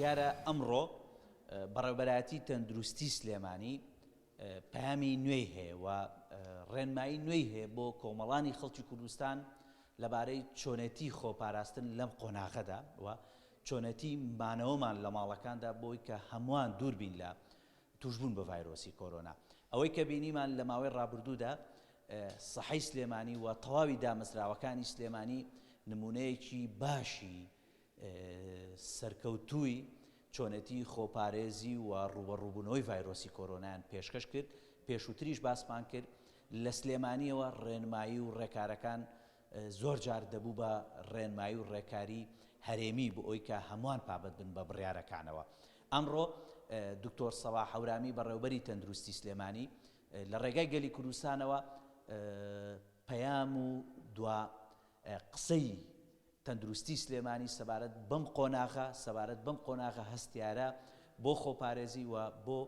دیارە ئەمڕۆ بەڕێوەبەرایەتی تەندروستی سلێمانی پەیامی نوێی هەیە و ڕێنمایی نوێی هەیە بۆ کۆمەڵانی خەڵکی کوردستان لەبارەی چۆنێتی خۆپاراستن لەم قۆناغەدا و چۆنێتی مانەوەمان لە ماڵەکاندا بۆی کە هەمووان دوور بین لە توشبوون بە ڤایرۆسی کۆرۆنا. ئەوەی کە بینیمان لە ماوەی ڕابردوودا سەحەی سلێمانی و تەواوی دامەزراوەکانی سلێمانی نمونەیەکی باشی سەرکەوتووی چۆنێتی خۆپارێزی و ڕوبەڕووبوونەوەی ڤایرۆسی کۆرۆنایان پێشکەش کرد. پێشووتریش باسمان کرد لە سلێمانیەوە ڕێنمایی و ڕێکارەکان زۆر جار دەبوو بە ڕێنمایی و ڕێکاری هەرێمی بۆ ئەوی کە هەمووان پابەت بن بە بڕیارەکانەوە. ئەمڕۆ دکتۆر سەباح هەورامی بەڕێوەبەری تەندروستی سلێمانی لە ڕێگای گەلی کوردستانەوە پەیام و دوا قسەی تەندروستی سلێمانی سەبارەت بەم قۆناغە هەستیارە بۆ خۆپارێزی و بۆ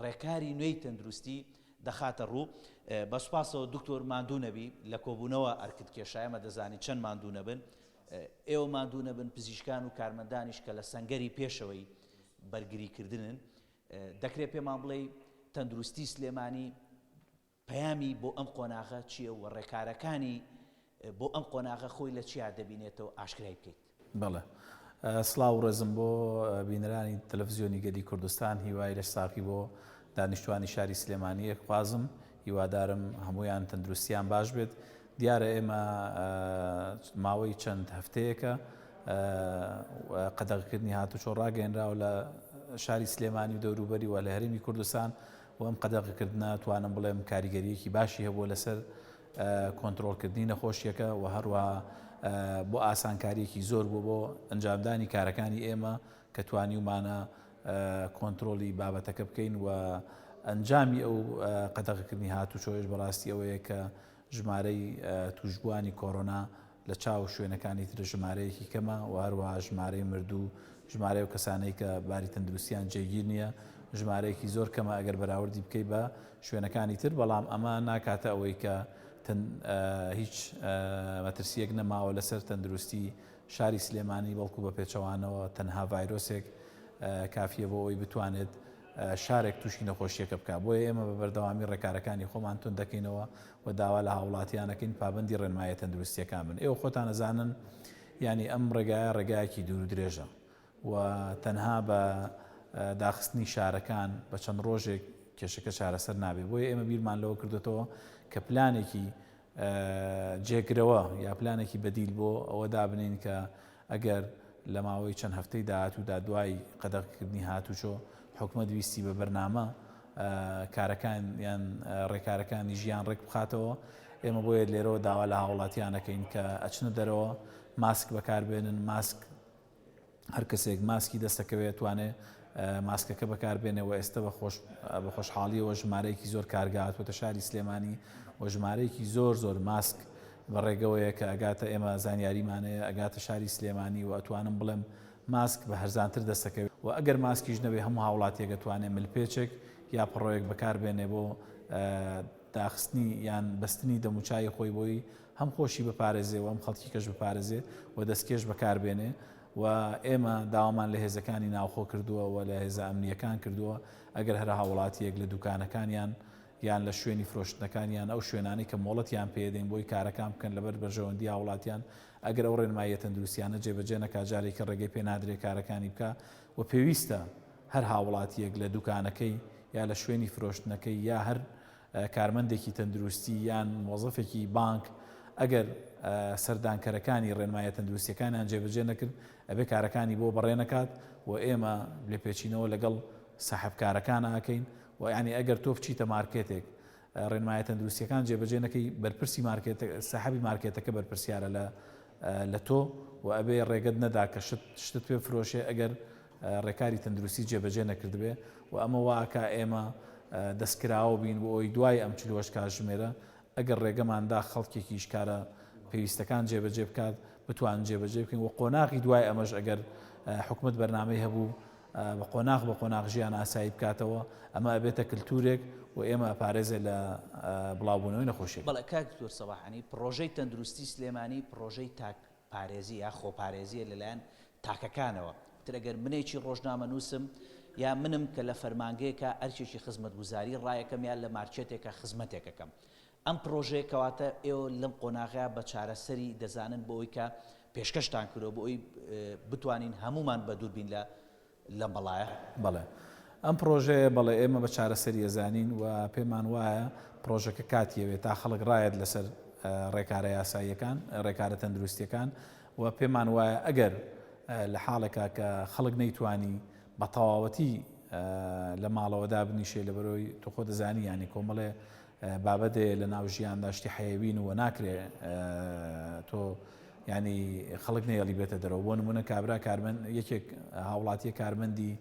ڕێکاری نوێی تەندروستی دەخاتە ڕوو. بە سوپاسەوە دکتۆر ماندوو نەبی لە کۆبوونەوە ئەرکردکێشایەمە دەزانی چەند ماندوو نەبن. ئێوە ماندوو نەبن پزیشکان و کارمەندانیش کە لە سەنگەری پێشەوەی بەرگریکردنن. دەکرێت پێمان بڵێ تەندروستی سلێمانی پەیامی بۆ ئەم قۆناغە چییە و ڕێکارەکانی بۆ ئەم قۆناغە خۆی لە چیا دەبینێتەوە ئاشکرای بکەیت. بەڵێ سڵاو ڕێزم بۆ بینەرانی تەلەڤیزیۆنی گەلی کوردستان، هیوای لە ساقی بۆ دانیشتوانی شاری سلێمانیەک خوازم، هیوادارم هەمویان تەندروستیان باش بێت. دیارە ئێمە ماوەی چەند هەفتەیەکە قەدەغکردنی هاتوچۆ ڕاگەێنراوە لە شاری سلێمانی و دەوروبەری و لە هەرێمی کوردستان و ئەم قەدەغکردنە توانم بڵێم کاریگەریەکی باشی هەبووە لەسەر کۆنتڕۆڵکردنی نەخۆشیەکە و هەروەها بۆ ئاسانکاریەکی زۆر بوو بۆ ئەنجامدانی کارەکانی ئێمە کە توانیومانە کۆنتڕۆلی بابەتەکە بکەین و ئەنجامی ئەو قەدەغکردنی هاتوچۆیش بەڕاستی ئەوەیە کە ژمارەی توشبووانی کۆرۆنا لە چاو شوێنەکانی تر ژمارەیەکی کەمە و هەروەها ژمارەی مردوو، ژمارەی و کەسانەی کە باری تەندروستیان جێگیر نییە ژمارەیەکی زۆر کەمە ئەگەر بەراوردی بکەی بە شوێنەکانی تر. بەڵام ئەمە ناکاتە ئەوەی کە هیچ مەترسیەک نەماوە لەسەر تەندروستی شاری سلێمانی، بەڵکو بە پێچەوانەوە تەنها ڤایرۆسێک کافیە بۆ ئەوی بتوانێت شارێک تووشی نەخۆشیەکە بکات. بۆیە ئێمە بە بەردەوامی ڕێکارەکانی خۆمان تون دەکەینەوە و داوا لە هاوڵاتیانەکەین پابەندی ڕێنمایە تەندروستیەکان بن. ئێوە خۆتان ئەزانن ینی ئەم ڕێگایە ڕێگایەکی دوور و درێژە و تەنها بە داخستنی شارەکان بە چەند ڕۆژێک کێشەکە چارەسەر نابێت. بۆیە ئێمە بیرمان لەوە کردوێتەوە کە پلانێکی جێگرەوە یا پلانێکی بەدیل بۆ ئەوە دابنین کە ئەگەر لە ماوەی چەند هەفتەی داهاتوودا دوای قەدەغکردنی هاتوچۆ حکومەت ویستی بە بەرنامە کارەکان یان ڕێکارەکانی ژیان ڕێک بخاتەوە، ئێمە بۆیە لێرەوە داوا لە هاوڵاتیانەکەین کە ئەچنە دەرەوە ماسک بەکاربێنن. ماسک هەر کەسێک ماسکی دەستەکەوێت توانێت ماسکەکە بەکاربێنێەوە. ئێستا بە خۆشحاڵیەوە ژمارەیەکی زۆر کارگاهاتوەتە شاری سلێمانی و ژمارەیەکی زۆر ماسک بەڕێگەوەیە کە ئەگاتە ئێمە زانیاریمانەیە ئەگاتە شاری سلێمانی و ئەتوانم بڵێم ماسک بە هەرزانتر دەستەکەوێت و ئەگەر ماسکیش نەبێ هەموو هاوڵاتیەکە توانێت ملپێچێک یا پڕۆیەک بەکاربێنێ بۆ داخستنی یان بەستنی دەموچای خۆی بۆی هەم خۆشی بپارێزێ و ئەم خەڵکی کەش بپارێزێ و دەستکێش بەکاربێنێ. و ئێمە داوامان لە هێزەکانی ناوخۆ کردووە و لە هێزە ئەمنیەکان کردووە ئەگەر هەر هاوڵاتیەک لە دوکانەکانیان یان لە شوێنی فرۆشتنەکانیان ئەو شوێنانی کە مۆڵەتیان پێدەین بۆی کارەکان بکەن لەبەر بەرژەوەندی هاوڵاتیان ئەگەر ئەو ڕێنمایە تەندروستیانە جێبەجێ نەکا جارێکە ڕێگەی پێ نادرێت کارەکانی بکە و پێویستە هەر هاوڵاتیەک لە دوکانەکەی یا لە شوێنی فرۆشتنەکەی یا هەر کارمەندێکی تەندروستی یان مۆزەفێکی بانک ئەگەر سەردانکەرەکانی ڕێنمایە تەندروستیەکانیان جێبەجێ نەکرد ئەبێ کارەکانی بۆ بەڕێ نەکات و ئێمە لێپێچینەوە لەگەڵ ساحبکارەکان ئاکەین و یعنی ئەگەر تۆ بچیتە مارکێتێک ڕێنمایە تەندروستیەکان جێبەجێ نەکەی بەرپرسی ساحبی مارکێتەکە بەرپرسیارە لە تۆ و ئەبێ ڕێگەت نەدا کە شتت پێ فرۆشێ ئەگەر ڕێکاری تەندروستی جێبەجێ نەکردبێ و ئەمە واکە ئێمە دەستکراوە بین بۆ ئەوی دوای ئەم چلوەش کاتژمێرە ئەگەر ڕێگەماندا خەڵکێکی شکارە پێویستەکان جێبەجێ بکات بتوان جێبەجێ بکەین و قۆناغی دوای ئەمەش ئەگەر حکومت بەرنامەی هەبوو بە قۆناغ ژیان ئاسایی بکاتەوە ئەمە ئەبێتە کللتورێک و ئێمە پارێزێ لە بڵاوبوونەوەی نەخۆشیێک. بەڵێ کاک دکتۆر سەباحانی پرۆژەی تەندروستی سلێمانی پرۆژەی تاک پارێزی یا خۆپارێزیە لەلایەن تاکەکانەوە ترەگەر منێکی ڕۆژنامە نووسم یا منم کە لە فەرمانگەیەکە ئەرچێکی خزمەتگوزاری ڕایەکەم یان لە مارکێتێکە خزمەتێکەکەم ئەم پرۆژەیە کەواتە ئێوە لەم قۆناغەیە بە چارەسەری دەزانن بۆ ئەوی کە پێشکەشتان کردەوە بۆ ئەوی بتوانین هەمومان بە دووربین لە مەڵایە بەڵێ ئەم پرۆژەیە بەڵێ ئێمە بە چارەسەری ئەزانین و پێمان وایە پرۆژەکە کاتیەوێت تا خەڵک ڕایەت لەسەر ڕێکارە یاساییەکان ڕێکارە تەندروستیەکان و پێمان وایە ئەگەر لە حاڵێکا کە خەڵک نەیتوانی بە تەواوەتی لە ماڵەوەدا بنیشێ لە بەرەوەی تۆ خۆ دەزانی ینی کۆمەڵێ بابەتێ لە ناو ژیاندا شتی حەیەوین و ناکرێ تۆ ینی خەڵک نێڵی بێتە دەرەوە بۆ نمونە کابرا کارمەند یەکێک هاوڵاتیە کارمەندی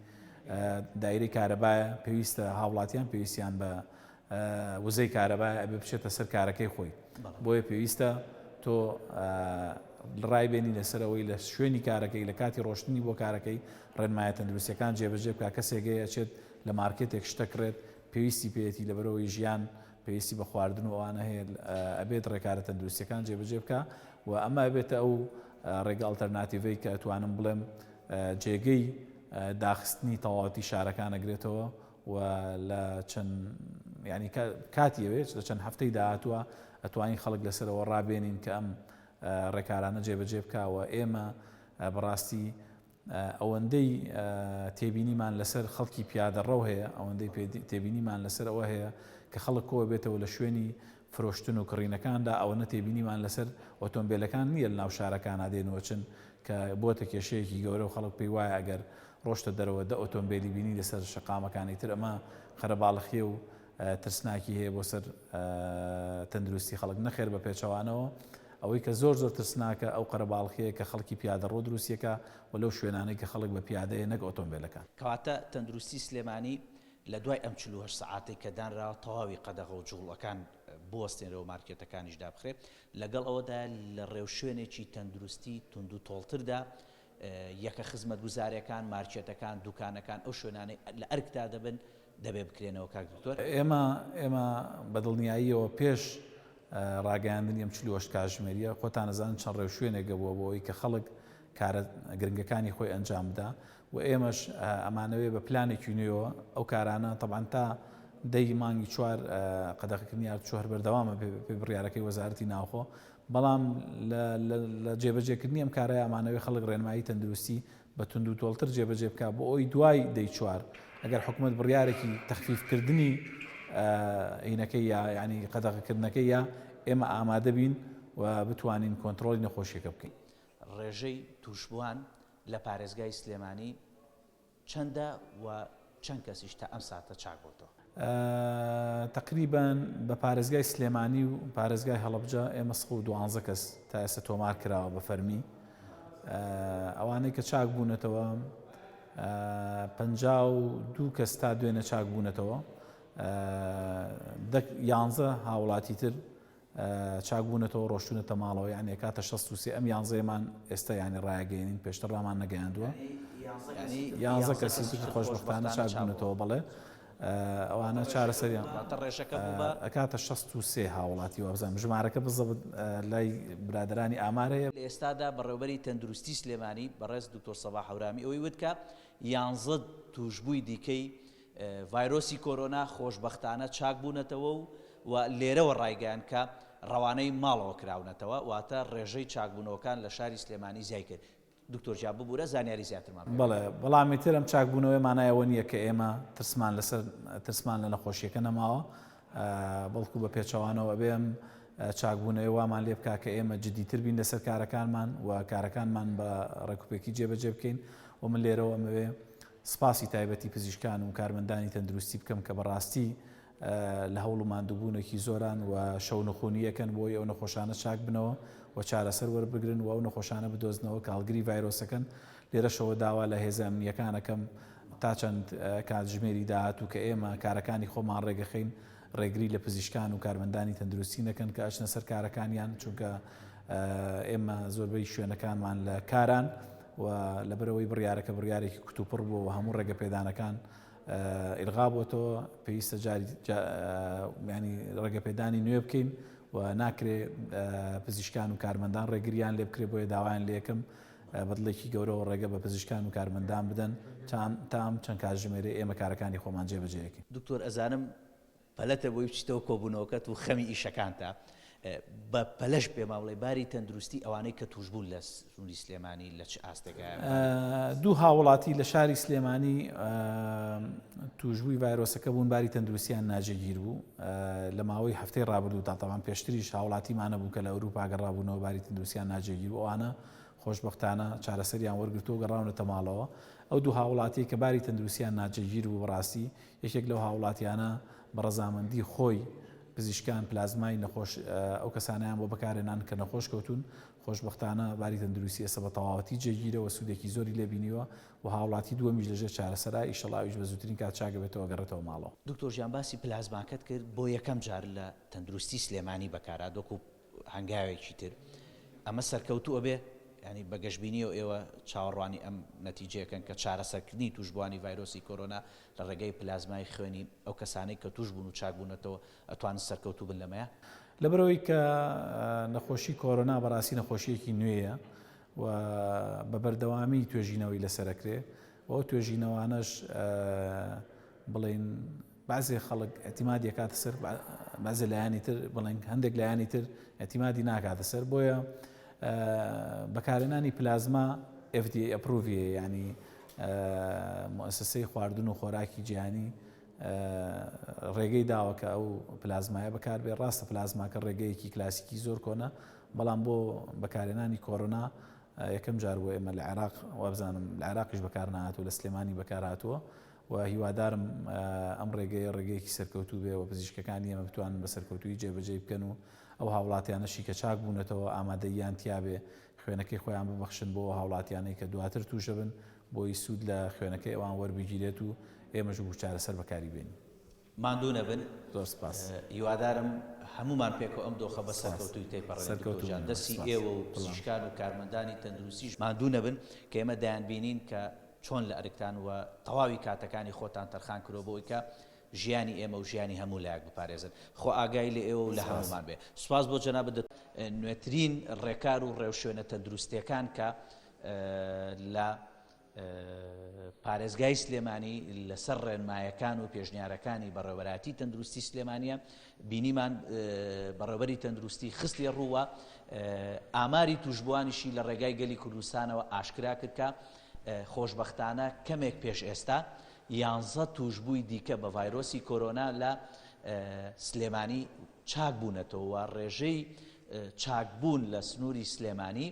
دایرەی کارەبایە پێویستە هاوڵاتیان پێویستیان بە وزەی کارەبایە ئەبێ بچێتە سەر کارەکەی خۆی بۆیە پێویستە تۆ ڕایبێنی لەسەرەوەی لە شوێنی کارەکەی لە کاتی ڕۆشتنی بۆ کارەکەی ڕێنمایە تەندروستیەکان جێبەجێ بکە کەسێکەیە ئەچێت لە مارکێتێک شتەکرێت پێویستی پێێتی لە بەرەوەی ژیان پێویستی بە خواردن و ئەوانە هەیە ئەبێت ڕێکارە تەندروستیەکان جێبەجێ بکە و ئەمە ئەبێتە ئەو ڕێگە ئەڵتەرناتیڤەی کە ئەتوانم بڵێم جێگەی داخستنی تەواوەتی شارەکان ئەگرێتەوە و لە چەند ینی کاتیەوێت لە چەند هەفتەی داهاتووە ئەتوانین خەڵک لەسەرەوە ڕابێنین کە ئەم ڕێکارانە جێبەجێ بکەوە ئێمە بەڕاستی ئەوەندەی تێبینیمان لەسەر خەڵکی پیادەڕەو هەیە ئەوەندەی تێبینیمان لەسەر ئەوە هەیە کە خەڵک کۆ بێتەوە لە شوێنی فرۆشتن و کڕینەکاندا ئەوەنە تێبینیمان لەسەر ئۆتۆمبیلەکان نییە لە ناو شارەکان دێنەوە چن کە بۆتە کێشەیەکی گەورە و خەڵک پێی وایە ئەگەر ڕۆشتە دەرەوە دە ئۆتۆمبیلی بینی لەسەر شقامەکانی تر ئەمە خەرەباڵخیە و ترسناکی هەیە بۆ سەر تەندروستی خەڵک نەخێر بە پێچەوانەوە ئەوەی کە زۆر سرسناکە ئەو قەرەباڵخەیە کە خەڵکی پیادەڕۆ دروستیەکە و لەو شوێنانەی کە خەڵک بە پیادەیە نەک ئۆتۆمبیلەکان کەواتە تەندروستی سلێمانی لە دوای ئەم 48 سەعاتێک کە دانراوە تەواوی قەدەغە و جوڵەکان بوەستێنەوە مارکێتەکانیشدا بخرێت لەگەڵ ئەوەدا لە ڕێو شوێنێکی تەندروستی تونند و تۆڵتردا یەکە خزمەتگوزاریەکان مارکێتەکان دوکانەکان ئەو شوێنانەی لە ئەرکدا دەبن دەبێ بکرێنەوە کاک دکتۆر ئێمە بەدڵنیاییەوە پێش ڕاگەاندنی ئەم 48 کاتژمێریە خۆتان نەزانن چەند ڕێو شوێنێکە بووە بۆ ئەوەی کە خەڵک کارە گرنگەکانی خۆی ئەنجام بدا و ئێمەش ئەمانەوێ بە پلانێکی نوێەوە ئەو کارانە تەبعاً تا دەی مانگی چوار قەدەغەکردنی چوار بەردەوامە پێ بڕیارەکەی وەزارەتی ناوخۆ بەڵام لە جێبەجێکردنی ئەم کارە ئەمانەوەی خەڵک ڕێنمایی تەندروستی بە تونند و تۆڵتر جێبەجێ بکە بۆ ئەوی دوای دەی چوار ئەگەر حکوومەت بڕیارێکی تەخفیفکردنی عینەکەی ینی قەدەغەکردنەکەی یا ئێمە ئامادە بین و بتوانین کۆنتترۆلی نەخۆشیەکە بکەین. ڕێژەی توشبووان لە پارێزگای سلێمانی چەندە و چەند کەسیش تا ئەم ساتە چاکبووەوە؟ تقریبان بە پارێزگای سلێمانی و پارێزگای هەڵەبجە ئێمە 12 کەس تا ئێستا تۆمار کراوە بە فەرمی ئەوانەی کە چاک بوونەتەوە 52 کەس تا دوێنە چاک بوونەتەوە 11 هاوڵاتی تر چاک بوونەتەوە ڕۆشتونەتە ماڵەوە یعنی کاتە 63 ئەم 11مان ئێستا ینی ڕایگەێنین پێشتر ڕامان نەگەیاندووە 11 کەسی خۆشبەختانە چاک بوونەتەوە بەڵێ ئەوانە چارەسەریان ئەکاتە 63 هاوڵاتی وابزانم ژمارەکە بزەبت لای برادرانی ئامارەیە لە ئێستادا بەڕێوەبەری تەندروستی سلێمانی بەڕێز دکتۆر سەباح هەورامی ئەوەی وتکە 11 توشبووی دیکەی ڤایرۆسی کۆرۆنا خۆشبەختانە چاک بوونەتەوە و لێرەوە ڕایگەیان کە ڕەوانەی ماڵەوە کراونەتەوە واتە ڕێژەی چاکبوونەوەکان لە شاری سلێمانی زیای کرد. دکتۆر جا ببوورە زانیاری زیاترمان بەڵێ بەڵامی تر ئەم چاکبوونەوەی مانایەوە نییە کە ئێمە ترسمان لە نەخۆشیەکە نەماوە بەڵکو بە پێچەوانەوە بێم چاکبوونەوەی وامان لێ بکا کە ئێمە جدیتر بین لەسەر کارەکانمان و کارەکانمان بە ڕێکوپێکی جێبەجێ بکەین و من لێرەوە ئەمەوێ سپاسی تایبەتی پزیشکان و کارمەندانی تەندروستی بکەم کە بەڕاستی لە هەوڵ و ماندووبوونێکی زۆران و شەو نەخۆنیەکەن بۆی ئەو نەخۆشانە چاک بنەوە و چارەسەر وەربگرن و ئەو نەخۆشانە بدۆزنەوە کاڵگری ڤایرۆسەکەن لێرەشەوە داوا لە هێزە ئەمنیەکانەکەم تا چەند کاتژمێری داهاتوو کە ئێمە کارەکانی خۆمان ڕێگەخین ڕێگری لە پزیشکان و کارمەندانی تەندروستی نەکەن کە ئەچنە سەر کارەکانیان چونکە ئێمە زۆربەی شوێنەکانمان لە کاران و لەبەرەوەی بڕیارێکی کتوپڕ بووە و هەموو ڕێگە پێدانەکان ئیلغا بووەتەوە پێویستە ینی ڕێگەپێدانی نوێ بکەین و ناکرێ پزیشکان و کارمەندان ڕێگریان لێ بکرێ بۆیە داوایان لێ یەکەم بەدڵێکی گەورەوە ڕێگە بە پزیشکان و کارمەندان بدەن تام چەند کاتژمێرە ئێمە کارەکانی خۆمان جێبەجێیەکەین. دکتۆر ئەزانم پەلەتە بۆی بچیتەوە کۆبوونەوەکەت و خەمی ئیشەکانتە بە پەلەش پێ ماوڵێ باری تەندروستی ئەوانەی کە توشبوون لە سنووری سلێمانی لە چ ئاستێکە؟ دوو هاوڵاتی لە شاری سلێمانی توشبووی ڤایرۆسەکە بوون باری تەندروستیان ناجێگیر بوو لە ماوەی هەفتەی ڕابردوو تاوان پێشتریش هاوڵاتیمانە بوو کە لە ئەوروپا گەڕابوونەوە باری تەندروستیان ناجێگیر بوو ئەوانە خۆشبەختانە چارەسەریان وەرگرتووە گەڕاونەتە ماڵەوە. ئەو دوو هاوڵاتی کە باری تەندروستیان ناجێگیر بوو بەڕاستی یەکێک لەو هاوڵاتیانە بە ڕەزامەندی خۆی پزیشکان پلازمای نەخۆش ئەو کەسانیان بۆ بەکارێنان کە نەخۆش کەوتون خۆشبەختانە باری تەندروستی ئێستا بە تەواوەتی جێگیرەوە سوودێکی زۆری لێبینیوە و هاوڵاتی دووەمیش لەژێر چارەسەرا ئیشەڵاویش بە زووترین کات چاگەبێتەوە گەڕێتەوە ماڵەوە. دکتۆر ژیان باسی پلازماکەت کرد بۆ یەکەم جار لە تەندروستی سلێمانی بەکارا دۆکو هەنگاوێکی تر ئەمە سەرکەوتووە بێ ینی بەگەشتبینیەوە ئێوە چاوەڕوانی ئەم نەتیجەکەن کە چارەسەرکردنی توشبوانی ڤایرۆسی کۆرۆنا لە ڕێگەی پلازمای خوێنی ئەو کەسانەی کە توش بوون و چاکبوونەتەوە ئەتوانن سەرکەوتوو بن لەمەیە لەبەرەوەی کە نەخۆشی کۆرۆنا بەڕاستی نەخۆشیەکی نوێیە و بە بەردەوامی توێژینەوەی لەسەرەکرێ و ئەو توێژینەوانەش بڵێن بعضێ خەڵک ئەتیمادی کاتە سەر بعضێ لایانی تر بڵێن هەندێک لایانی تر ئەتیمادی ناکاتە سەر بۆیە بەکارهێنانی پلازما FDA ئەپروڤیە ینی مؤسسەی خواردن و خۆراکی جیهانی ڕێگەی داوە کە ئەو پلازمایە بەکاربێ. ڕاستە پلازماکە ڕێگەیەکی کلاسیکی زۆر کۆنە بەڵام بۆ بەکارهێنانی کۆرۆنا یەکەم جار بووە ئێمە لە عێراق وابزانم لە عێراقیش بەکار نهاتوە لە سلێمانی بەکار هاتووە و هیوادارم ئەم ڕێگەیەکی سەرکەوتوو بێ و پزیشکەکانی ئێمە بتوانن بە سەرکەوتووی جێبەجێ بکەن و ئەو هاوڵاتیانەشی کە چاک بوونەتەوە ئامادەیان تیابێ خوێنەکەی خۆیان ببەخشن بۆ هاوڵاتیانەی کە دواتر تووشە بن بۆی سوود لە خوێنەکەی ئەوان وەربگیرێت و ئێمەش بوو چارەسەر بەکاری بێنین. ماندوو نەبن. زۆر سپاس. هیوادارم هەمومان پێکەوە ئەم دۆخە بە سەرکەوتووی تێپەڕێن دەستی ئێوە و پزیشکان و کارمەندانی تەندروستیش ماندوو نەبن کە ئێمە دایانبینین کە چۆن لە ئەرکتان وە تەواوی کاتەکانی خۆتان تەرخان کردەوە بۆی کە ژیانی ئێمە و ژیانی هەموو لایەک بپارێزن. خۆ ئاگای لە ئێوە و لە هەمومان بێ. سوپاس بۆ جەنابەت نوێترین ڕێکار و ڕێوشوێنە تەندروستیەکان کە لە پارێزگای سلێمانی لەسەر ڕێنمایەکان و پێشنیارەکانی بەڕێوەبەراتی تەندروستی سلێمانیە بینیمان بەڕێوەبەری تەندروستی خستی ڕووە ئاماری توشبوانیشی لە ڕێگای گەلی کوردستانەوە ئاشکرا کرد کە خۆشبەختانە کەمێک پێش ئێستا 11 توشبووی دیکە بە ڤایرۆسی کۆرۆنا لە سلێمانی چاک بوونەتەوە ڕێژەی چاکبوون لە سنووری سلێمانی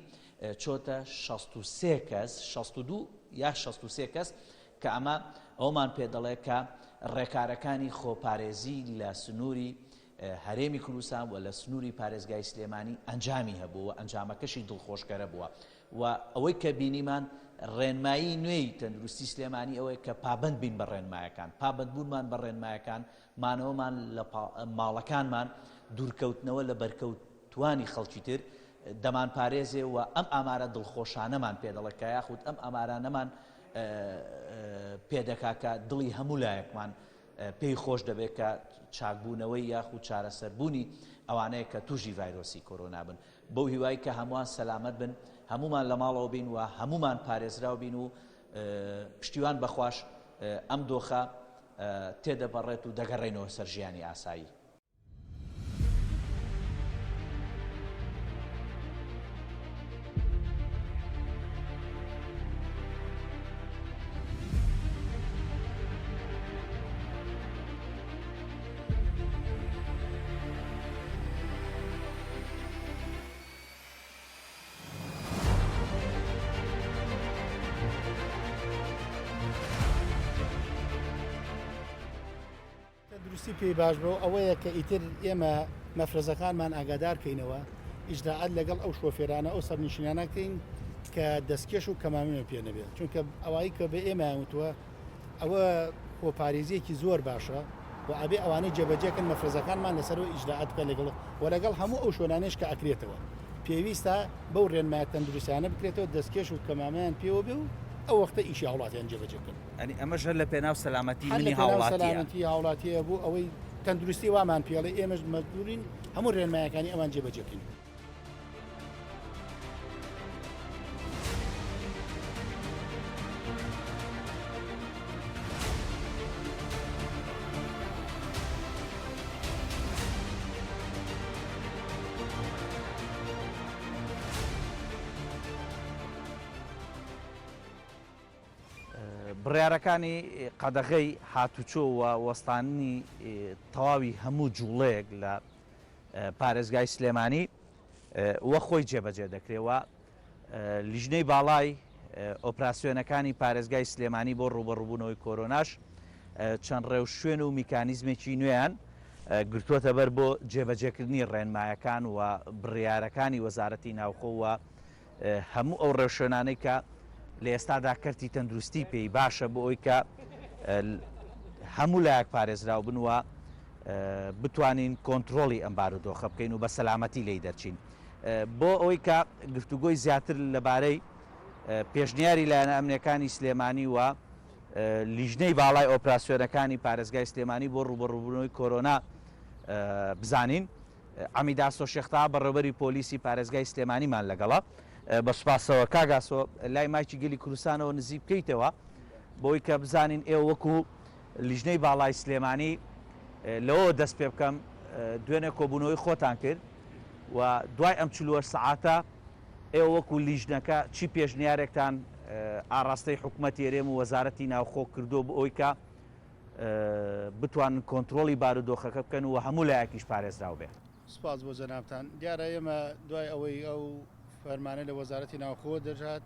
چۆتە 63 کەس 62 یا 63 کەس کە ئەمە ئەومان پێ دەڵێ کە ڕێکارەکانی خۆپارێزی لە سنووری هەرێمی کوردستان و لە سنووری پارێزگای سلێمانی ئەنجامی هەبووە ئەنجامەکەشی دڵخۆشکەرە بووە و ئەوەی کە بینیمان ڕێنمایی نوێی تەندروستی سلێمانی ئەوەیە کە پابند بین بە ڕێنمایەکان پابندبوونمان بە ڕێنمایەکان مانەوەمان لە ماڵەکانمان دوورکەوتنەوە لە بەرکەوتوانی خەڵکی تر دەمان پارێزێ و ئەم ئامارە دڵخۆشانەمان پێدەڵێت کە یاخود ئەم ئامارانەمان پێدەکا کە دڵی هەموو لایەکمان پێی خۆش دەبێت کە چاکبوونەوەی یاخود چارەسەربوونی ئەوانەیە کە توژی ڤایرۆسی کۆرۆنا بن بەو هیوای کە هەمووان سەلامەت بن هەمومان لە ماڵەوە بین و هەمومان پارێزراو بین و پشتیوان بەخواش ئەم دۆخە تێدەبەڕێت و دەگەڕێنەوە سەر ژیانی ئاسایی. دروستی پێی باش بۆ ئەوەیە کە ئیتر ئێمە مەفرەزەکانمان ئاگادارکەینەوە ئیجراعات لەگەڵ ئەو شۆفێرانە ئەو سەرنشینانەکەین کە دەستکێش و کەمامێ پێ نەبێت چونکە ئەوایی کە بە ئێمە وتووە ئەوە خۆپارێزیەکی زۆر باشە و ئەبێ ئەوانەی جێبەجێکن مەفرەزەکانمان لەسەرەوە ئیجراعات بکە لەگەڵ و لەگەڵ هەموو ئەو شوێنانەش کە ئەکرێتەوە پێویستە بەو ڕێنمایە تەندروستیانە بکرێتەوە دەستکێش و کەمامیان پێوە بێ و ئەو وەختە ئیشی هاوڵاتیان جێبەجێکن. ئەنی ئەمەش لە پێناو سەلامەتی منی هاوڵاتی هاوڵاتیە بوو ئەوەی تەندروستی وامان پێڵێ ئێمەش مەجبورین هەموو ڕێنمایەکانی ئەوان جێبەجێکەین. بڕیارەکانی قەدەغەی هاتوچۆ و وەستانی تەواوی هەموو جوڵەیەک لە پارێزگای سلێمانی وە خۆی جێبەجێ دەکرێەوە لیژنەی باڵای ئۆپراسیۆنەکانی پارێزگای سلێمانی بۆ ڕوبەڕووبوونەوەی کۆرۆناش چەند ڕێو شوێن و میکانیزمێکی نوێیان گرتووەتە بەر بۆ جێبەجێکردنی ڕێنمایەکان و بڕیارەکانی وەزارەتی ناوخۆ و هەموو ئەو ڕێوشوێنانەی کە لە ئێستادا کەرتی تەندروستی پێی باشە بۆ ئەوی کە هەموو لایەک پارێزراو بنوە بتوانین کۆنتترۆلی ئەم بارودۆخە بکەین و بە سەلامەتی لی دەرچین بۆ ئەوەی کە گفتوگۆی زیاتر لەبارەی پێشنیاری لایەنە ئەمنیەکانی سلێمانی و لیژنەی باڵای ئۆپراسیۆنەکانی پارێزگای سلێمانی بۆ ڕوبەڕووبوونەوەی کۆرۆنا بزانین ئەمیداسۆ شێختا بەڕێوەبەری پۆلیسی پارێزگای سلێمانیمان لەگەڵە بە سوپاسەوە کاگاسۆ لای مایکی گەلی کوردستانەوە نزیک بکەیتەوە بۆی کە بزانین ئێوە وەکو لیژنەی باڵای سلێمانی لەوە دەست پێ بکەم دوێنێ کۆبوونەوەی خۆتان کرد و دوای ئەم 48 سەعاتە ئێوە وەکو لیژنەکە چی پێشنیارێکتان ئاڕاستەی حکوومەتی هێرێم و وەزارەتی ناوخۆ کردو بۆ ئەوی کە بتوان کۆنتترۆلی بارودۆخەکە بکەن و هەموو لایەکیش پارێزراو بێ. سپاس بۆ جەنابتان دیارە ئێمە دوای ئەوەی ئەو فەرمانە لە وەزارەتی ناوخۆ دەژات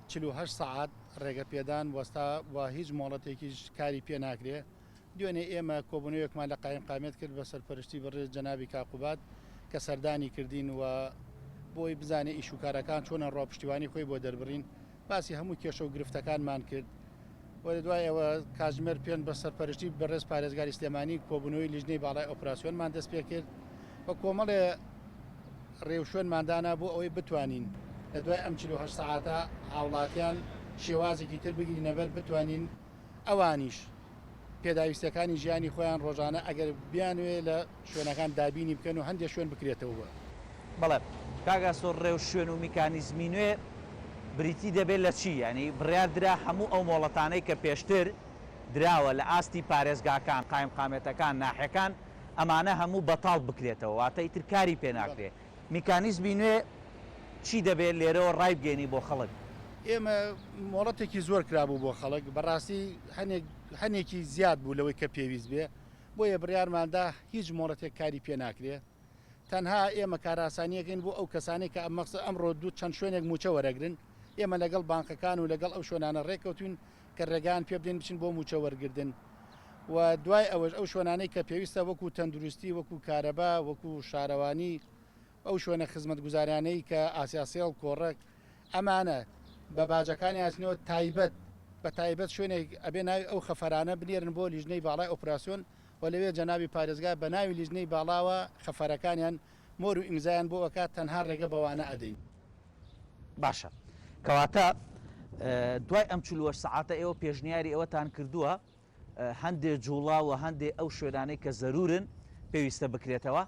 48 ساعت ڕێگە پێدان وەستا و هیچ مۆڵەتێکیش کاری پێ ناکرێ دوێنێ ئێمە کۆبوونەوەیەکمان لە قایم قامێت کرد بە سەرپەرشتی بەڕێز جەنابی کاقوبات کە سەردانی کردین و بۆی بزانێ ئیشوکارەکان چۆنە ڕۆپشتیوانی خۆی بۆ دەربڕین باسی هەموو کێشە و گرفتەکانمان کرد وە دوای ئەوە کاژمێر پێن بە سەرپەرشتی بەڕێز پارێزگاری سلێمانی کۆبوونەوەی لیژنەی باڵای ئۆپراسیۆنمان دەست پێ کرد بە کۆمەڵێ ڕێوشوێنماندانا بۆ ئەوەی بتوانین لە دوای ئەم 48 ساعاتە هاوڵاتیان شێوازێکی تر بگرینە بەر بتوانین ئەوانیش پێداویستەکانی ژیانی خۆیان ڕۆژانە ئەگەر بیانوێ لە شوێنەکان دابینی بکەن و هەندێک شوێن بکرێتەوە. بەڵێ کاگاسۆ ڕێو شوێن و میکانیزمی نوێ بریتی دەبێت لە چی ینی بڕیار درا هەموو ئەو مۆڵەتانەی کە پێشتر دراوە لە ئاستی پارێزگاکان قایم قامێتەکان ناحەکان ئەمانە هەموو بەتاڵ بکرێتەوە واتە ئیتر کاری پێ ناکرێت میکانیزمی نوێ چی دەبێت لێرەوە ڕای بگەێنی بۆ خەڵک. ئێمە مۆڵەتێکی زۆر کرابوو بۆ خەڵک بەڕاستی هەنێکی زیاد بوو لەوەی کە پێویست بێ بۆیە بڕیارماندا هیچ مۆڵەتێک کاری پێ ناکرێت تەنها ئێمە کاراسانیەکەین بۆ ئەو کەسانی کە ئەمڕۆ دوو چەند شوێنێک موچە وەرەگرن ئێمە لەگەڵ بانکەکان و لەگەڵ ئەو شوێنانە ڕێکەوتین کە ڕێگان پێ بدەین بچین بۆ موچە وەرگردن و دوای ئەوەش ئەو شوێنانەی کە پێویستە وەکو تەندروستی وەکو کارەبا وەکو شارەوانی ئەو شوێنە خزمەت گوزاریانەی کە ئاسیاسیڵ کۆڕک ئەمانە بە باجەکانی هاتنەوە تایبەت بە تایبەت شوێنێک ئەبێ ناوی ئەو خەفەرانە بنێرن بۆ لیژنەی باڵای ئۆپراسیۆن و لەوێ جەنابی پارێزگا بە ناوی لیژنەی باڵاوە خەفەرەکانیان مۆر و ئیمزایان بۆ وەکات تەنها ڕێگە بەوانە ئەدەین. باشە کەواتە دوای ئەم 48 ساعاتە ئێوە پێشنیاری ئەوەتان کردووە هەندێک جوڵا و هەندێک ئەو شوێنانەی کە زەرورن پێویستە بکرێتەوە.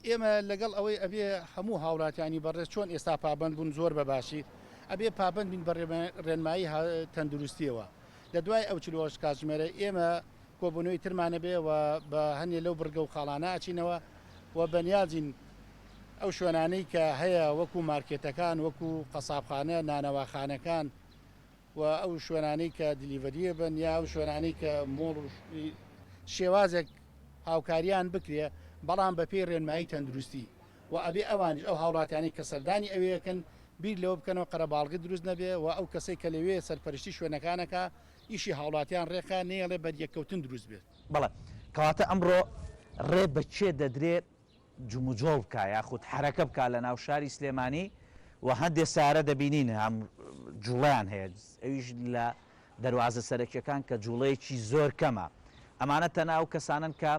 ئێمە لەگەڵ ئەوەی ئەبێ هەموو هاوڵاتیانی بەڕێز چۆن ئێستا پابند بوون زۆر بەباشی ئەبێ پابند بین بە ڕێنمایی تەندروستیەوە لە دوای ئەو 48 کاتژمێرە ئێمە کۆبوونەوەی ترمانە بێ و بە هەندێک لەو بڕگە و خاڵانە ئاچینەوە و بەنیازین ئەو شوێنانەی کە هەیە وەکو مارکێتەکان وەکو قەسابخانە نانەواخانەکان و ئەو شوێنانەی کە دیلیڤەریە بن یا ئەو شوێنانەی کە مۆڵ شێوازێک هاوکاریان بکرێ بەڵام بە پێی ڕێنمایی تەندروستی و ئەبێ ئەوانش ئەو هاوڵاتیانی کە سەردانی ئەوەیەکەن بیر لەوە بکەنەوە قەرەباڵغی دروست نەبێ و ئەو کەسەی کە لەوێ سەرپەرشتی شوێنەکانەکە ئیشی هاوڵاتیان ڕێخە نێڵێ بەریەکەوتن دروست بێت. بەڵێ کەواتە ئەمڕۆ ڕێ بەچێ دەدرێت جموجۆڵ بکە یاخود حرەکە بکە لە ناو شاری سلێمانی و هەندێک سارە دەبینین هەم جوڵیان هەیە ئەویش لە دەواازە سەرەکیەکان کە جوڵەیەکی زۆر کەمە ئەمانە تەنها ئەو کەسانن کە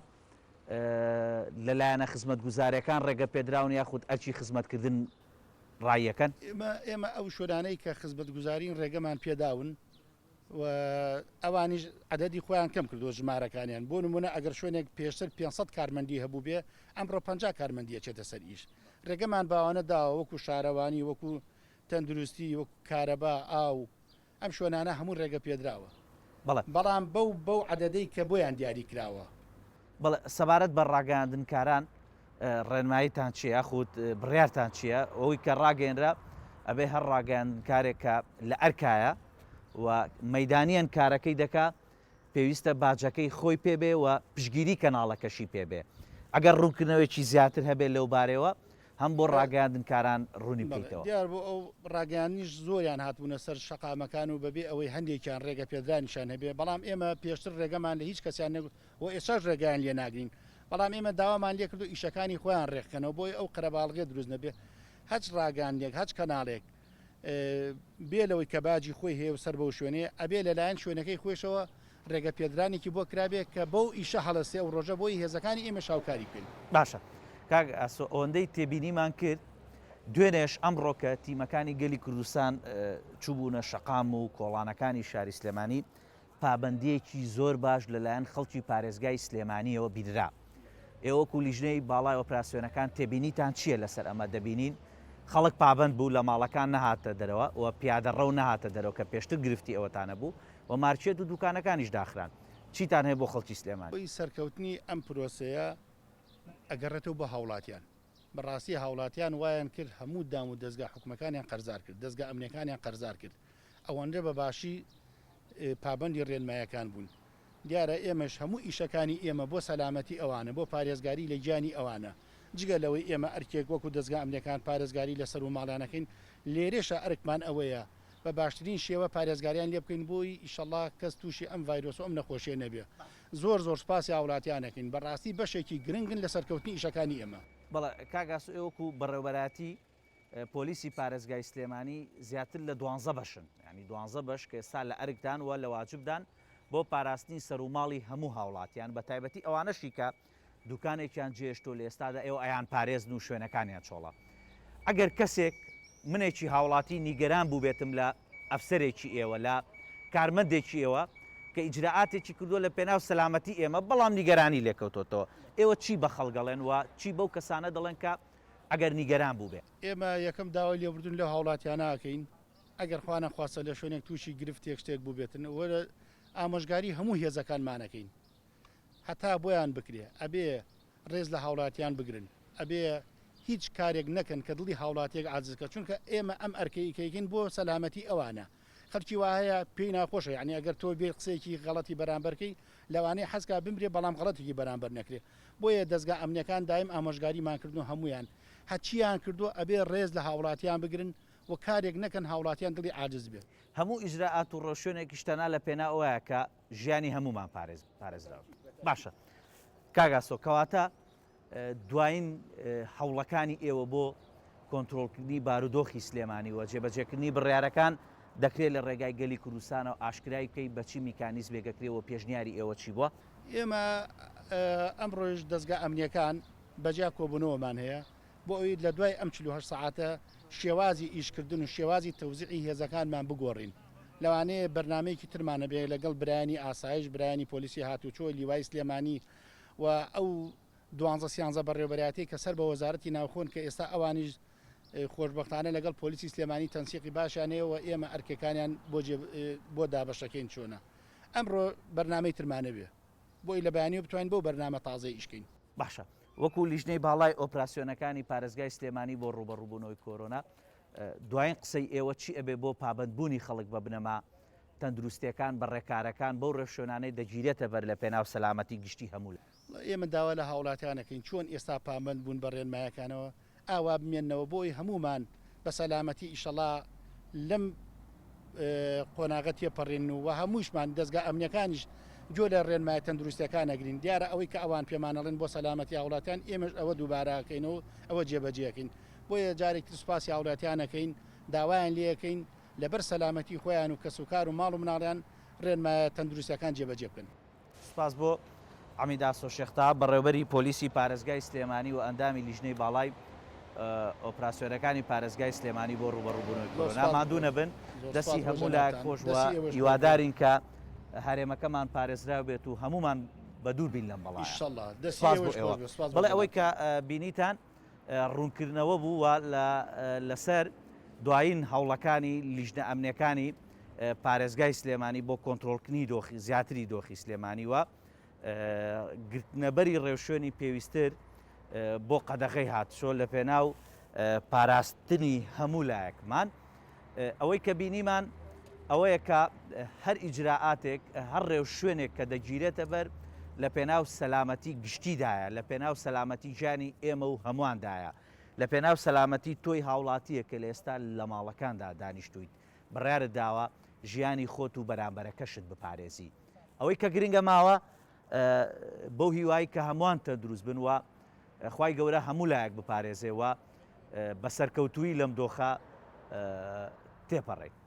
لەلایەنە خزمەت گوزاریەکان ڕێگە پێدراون یاخود ئەرچی خزمەتکردن ڕایەکەن. ئێمە ئەو شوێنانەی کە خزمەت گوزارین ڕێگەمان پێداون و ئەوانیش عەدەدی خۆیان کەم کردو ژمارەکانیان بۆ نمونە ئەگەر شوێنێک پێشتر 500 کارمەندی هەبوو بێ ئەمڕۆ 50 کارمەندیە چێتە سەر ئیش ڕێگەمان باوانە داوە وەکو شارەوانی وەکو تەندروستی وەکو کارەبا ئاو ئەم شوێنانە هەموو ڕێگە پێدراوە بەڵام بەو عەدەدەی کە بۆیان دیاری کراوە. بەڵێ سەبارەت بە ڕاگەاندنکاران ڕێنماییتان چیە خود بڕیارتان چییە ئەوەی کە ڕاگەێنرا ئەبێ هەر ڕاگەاندنکارێک کە لە ئەرکایە و مەدانیان کارەکەی دەکا پێویستە باجەکەی خۆی پێبێ و پشگیری کەناڵەکەشی پێبێ ئەگەر ڕوونکردنەوەیکی زیاتر هەبێت لەو بارەوە هەم بۆ ڕاگەاندنکاران ڕوونی بکەیتەوە دیار بۆ ئەو ڕاگەیانیش زۆریان هاتبوونە سەر شەقامەکان و بەبێ ئەوەی هەندێکیان ڕێگە پێدرانیشان هەبێ بەڵام ئێمە پێشتر ڕێگەمان لە هیچ کەسیان و ئێساش ڕێگەیان لێ ناگرین بەڵام ئێمە داوامان لێ کرد و ئیشەکانی خۆیان ڕێکخەنەوە بۆی ئەو قەرەباڵغێ دروست نەبێ هەچ ڕاگەاندێک هەچ کەناڵێک بێ لەوەی کە باجی خۆی هەیە و سەر بەو شوێنێ ئەبێ لەلایەن شوێنەکەی خۆشەوە ڕێگە پێدرانێکی بۆ کرابێت کە بەو ئیشە هەڵەسێ و ڕۆژە بۆی هێزەکانی ئێمە شاوکاری کرد باشە کاک ئاسۆ ئەوەندەی تێبینیمان کرد دوێنێش ئەمڕۆکە تیمەکانی گەلی کوردستان چوبوونە شەقام و کۆڵانەکانی شاری سلێمانی پابەندیەکی زۆر باش لەلایەن خەڵکی پارێزگای سلێمانیەوە بیررا ئێوەکو لیژنەی باڵای ئۆپراسیۆنەکان تێبینیتان چییە لەسەر ئەمە دەبینین خەڵک پابند بوو لە ماڵەکان نەهاتە دەرەوە و پیادەڕە و نەهاتە دەرەوە کە پێشتر گرفتی ئەوەتانە بوو و مارچێت و دوکانەکانیش داخران چیتان هەیە بۆ خەڵکی سلێمانی بۆی سەرکەوتنی ئەم پرۆسەیە ئەگەڕێتەوە بە هاوڵاتیان بەڕاستی هاوڵاتیان وایان کرد هەموو دام و دەستگا حکومەکانیان قەرزار کرد دەستگا ئەمنیەکانیان قەرزار کرد ئەوەندە بە باشی پابندی ڕێنمایەکان بوون دیارە ئێمەش هەموو ئیشەکانی ئێمە بۆ سەلامەتی ئەوانە بۆ پارێزگاری لە گیانی ئەوانە جگە لەوەی ئێمە ئەرکێک وەکو دەستگا ئەمنیەکان پارێزگاری لەسەر و ماڵانەکەین لێرێشە ئەرکمان ئەوەیە بە باشترین شێوە پارێزگاریان لێ بکەین بۆی ئیشەڵا کەس تووشی ئەم ڤایرۆس و ئەم نەخۆشیە نەبێ زۆر سپاسی هاوڵاتیانەکەین بەڕاستی بەشێکی گرنگن لە سەرکەوتنی ئیشەکانی ئێمە بەڵێ کاگاس ئێوەکو بەڕێوەبەراتی پۆلیسی پارێزگای سلێمانی زیاتر لە 12 بەشن ینی 12 بەش کە ئێستا لە ئەرکدان و لە واجبدان بۆ پاراستنی سەرماڵی هەموو هاوڵاتیان بە تایبەتی ئەوانەشی کە دوکانێکیان جێشتۆ لە ئێستادا ئێوە ئەیان پارێزن و شوێنەکانیان چۆڵە ئەگەر کەسێک منێکی هاوڵاتی نیگەران بوو بێتم لە ئەفسەرێکی ئێوە لە کارمەندێکی ئێوە کە ئیجراعاتێکی کردووە لە پێناو سەلامەتی ئێمە بەڵام نیگەرانی لێکەوتۆتەوە ئێوە چی بەخەڵگەڵێن و چی بەو کەسانە دەڵێن کە ئەگەر نیگەران بوو بێ ئێمە یەکەم داوای لێبوردون لە هاوڵاتیانەکەین ئەگەر خوانە خواستە لە شوێنێک تووشی گرفتێک شتێک بوو بێتن وەرە ئامۆژگاری هەموو هێزەکانمانەکەین هەتا بۆیان بکرێ ئەبێ ڕێز لە هاوڵاتیان بگرن ئەبێ هیچ کارێک نەکەن کە دڵی هاوڵاتێک عاجزکە چونکە ئێمە ئەم ئەرکەیکەین بۆ سەلامەتی ئەوانە خەرکی وایە پێی ناخۆشە یعنی ئەگەر تۆ بێ قسەیەکی غەڵەتی بەرامبەرکەی لەوانەیە حەزکا بمرێ بەڵام غەڵەتێکی بەرامبەر نەکرێ بۆیە دەستگا ئەمنیەکان دایم ئامۆژگاریمان کردو هەمویان هەچیان کردو ئەبێ ڕێز لە هاوڵاتیان بگرن و کارێک نەکەن هاوڵاتیان دڵی عاجز بێت هەموو ئیجراعات و ڕۆشتێکی شتەنا لە پێناوەیە کە ژیانی هەمومان پارێزراوە باشە کاگاسۆ کەواتە دوایین هەوڵەکانی ئێوە بۆ کۆنتترۆلکردنی بارودۆخی سلێمانی و جێبەجێکردنی بڕیارەکان دەکرێت لە ڕێگای گەلی کوردستانە و ئاشکرای بکەی بەچی میکانیزم بێگەکرێەوە پێشنیاری ئێوە چی بووە ئێمە ئەمڕۆژ دەستگا ئەمنیەکان بەجیا کۆبوونەوەمان هەیە بۆ ئەوی لە دوای ئەم 48 ساعتە شێوازی ئیشکردن و شێوازی تەوزیعی هێزەکانمان بگۆڕین لەوانەیە بەرنمەیەکی ترمانە بێ لەگەڵ برایانی ئاسایش برایانی پۆلیسی هاتوچۆ لیوای سلێمانی و ئەو 12 بەڕێوەبەراتی کە سەر بە وەزارەتی ناوخۆن کە ئێستا ئەوانیش خۆشببختانە لەگەڵ پۆلیسی سلێمانی تەنسیقی باشانەیەوە ئێمە ئەرکەکانیان بۆ دابەشەکەین چۆنە ئەمڕۆ بەرنمەی ترمانە بێ بۆی لە بەیانی بتوانین بۆ بەرنامە تازای ئیشکەین باشە وەکو لیژنەی باڵای ئۆپراسیۆنەکانی پارێزگای سلێمانی بۆ ڕوبەڕووبوونەوەی کۆرۆنا دوایین قسەی ئێوە چی ئەبێ بۆ پابندبوونی خەڵک بە بنەما تەندروستیەکان بە ڕێکارەکان بەو ڕێشۆنانەی دەگیرێتە بەر لە پێناو سەلامەتی گشتی هەموو ئێمە داوا لە هاوڵاتیانەکەین چۆن ئێستا پابند بوون بە ڕێنمایەکانەوە ئاوا بمێنەوە بۆی هەمومان بە سەلامەتی ئیشەڵا لەم قۆناغە تێپەڕێن و هەمووشمان دەستگا ئەمنیەکانیش جۆ لە ڕێنمایە تەندروستیەکان نەگرین دیارە ئەوەی کە ئەوان پێمانەڵێن بۆ سەلامەتی هاوڵاتیان ئێمەش ئەوە دووبارەکەینەوە ئەوە جێبەجێەکەین بۆیە جارێکی سوپاسی هاوڵاتیانەکەین داوایان لەکەین لەبەر سەلامەتی خۆیان و کەسوکار و ماڵ و مناڵیان ڕێنمایە تەندروستیەکان جێبەجێ بکەن سپاس بۆ عەمیداسۆ شێختا بەڕێوەبەری پۆلیسی پارێزگای سلێمانی و ئەندامی لیژنەی باڵای ئۆپراسیۆنەکانی پارێزگای سلێمانی بۆ ڕوبەڕووبوونەوەی کۆرۆنا مادوو نەبن دەستی هەموو لایەک خۆش وە هیوادارین کە هەرێمەکەمان پارێزراو بێت و هەمومان بە دوور بین لەم بەڵای بەڵێ ئەوەی کە بینیتان ڕوونکردنەوە بوو وە لەسەر دوایین هەوڵەکانی لیژنە ئەمنیەکانی پارێزگای سلێمانی بۆ کۆنتترۆلکردنی دۆخی زیاتری دۆخی سلێمانی وە گرتنەبەری ڕێوشێنی پێویستتر بۆ قەدەغەی هاتشۆ لە پێناو پاراستنی هەموو لایەکمان ئەوەی کە بینیمان ئەوەیە کە هەر ئیجراعاتێک هەر ڕێو شوێنێک کە دەگیرێتە بەر لە پێناو سەلامەتی گشتیدایە، لە پێناو سەلامەتی ژیانی ئێمە و هەموواندایە، لە پێناو سەلامەتی تۆی هاوڵاتیە کە لە ئێستا لە ماڵەکاندا دانیشتویت بڕیارت داوە ژیانی خۆت و بەرامبەرەکەشت بپارێزی. ئەوەی کە گرنگە ماوە بەو هیوایی کە هەمووان تەندروست بن وە خوای گەورە هەموو لایەک بپارێزێەوە بە سەرکەوتووی لەم دۆخە تێپەڕێت.